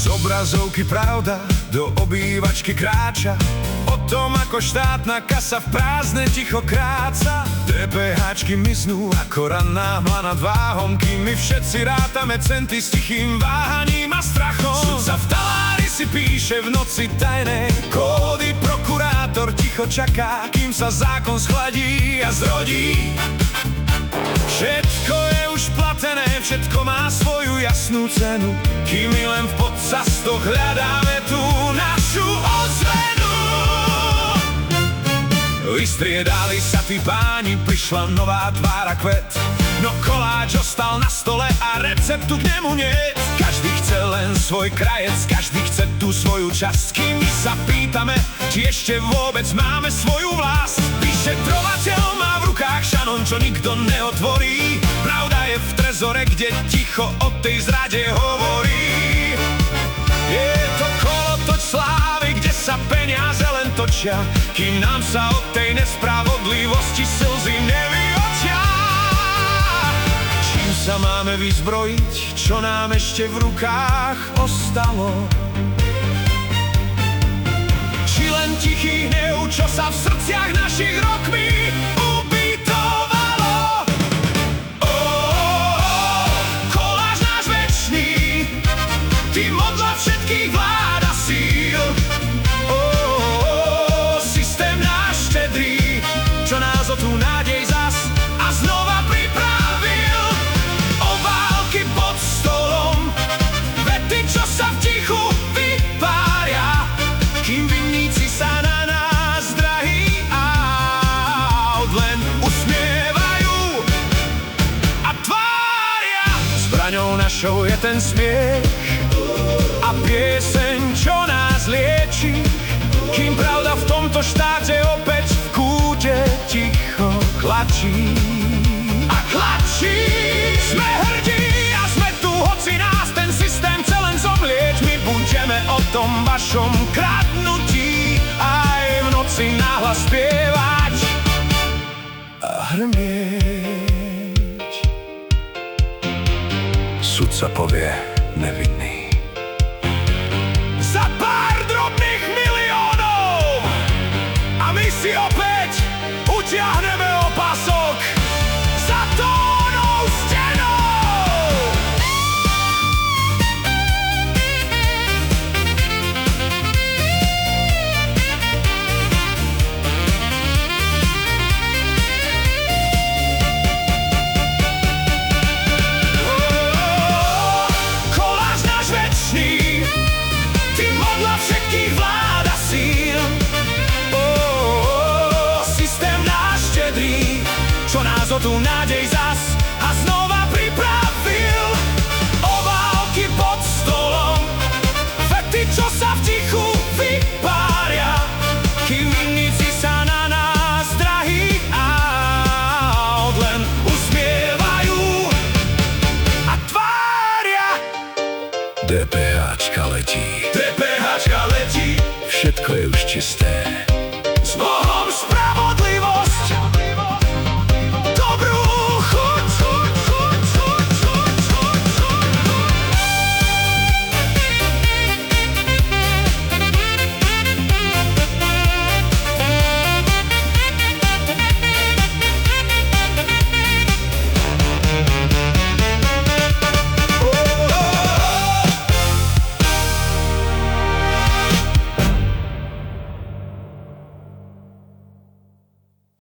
obrazovky pravda do obývačky kráča, o tom ako štátna kasa v prázdne ticho kráca. DPHčky miznú ako ranná hmla nad váhom, kým my všetci rátame centy s tichým váhaním a strachom. Sudca v talári si píše v noci tajné kódy, prokurátor ticho čaká, kým sa zákon schladí a zrodí. Všetko je už platené, všetko má svoju jasnú cenu, kým my len v podcastoch hľadáme tú našu ozvenu. Vystriedali sa tí páni, prišla nová tvára kvet, no koláč ostal na stole a receptu k nemu niet. Každý chce len svoj krajec, každý chce tú svoju časť, kým my sa pýtame, či ešte vôbec máme svoju vlast. Vyšetrovateľ má v rukách šanon, čo nikto neotvorí. Pravda je v trezore, kde ticho o tej zrade hovorí. Je to kolotoč slávy, kde sa peniaze len točia, kým nám sa od tej nespravodlivosti slzy nevyočia. Čím sa máme vyzbrojiť, čo nám ešte v rukách ostalo? Či len tichý hnev, čo sa v srdciach našich rokmi ubytovalo? Koláč náš večný, ty modla všetkých vlád a síl. Systém náš štedrý, čo nás o tú nádej zas a znova pripravil. Obálky pod stolom, vety, čo sa v tichu vypária, kým vinníci sa na nás, drahý aut, len usmievajú a tvária. Zbraňou našou je ten smiech a pieseň, čo nás lieči, kým pravda v tomto štáte opäť v kúte ticho klačí. A klačí! Sme hrdí a sme tu, hoci nás ten systém chce len zomlieť. My budeme o tom vašom kradnutí aj v noci nahlas spievať a hrmieť. Sudca povie nevinný. Za pár drobných miliónov a my si opäť utiahneme opasok za tónou stenou. Koláč náš večný, ty modla všetkých vlád a síl. Systém náš štedrý, čo nás o tú nádej zas a znova pripravil. Obálky pod stolom, vety, čo sa v tichu vypária, kým vinníci sa na nás, drahý aut, len usmievajú a tvária. DPHčka letí, DPHčka letí, všetko je už čisté.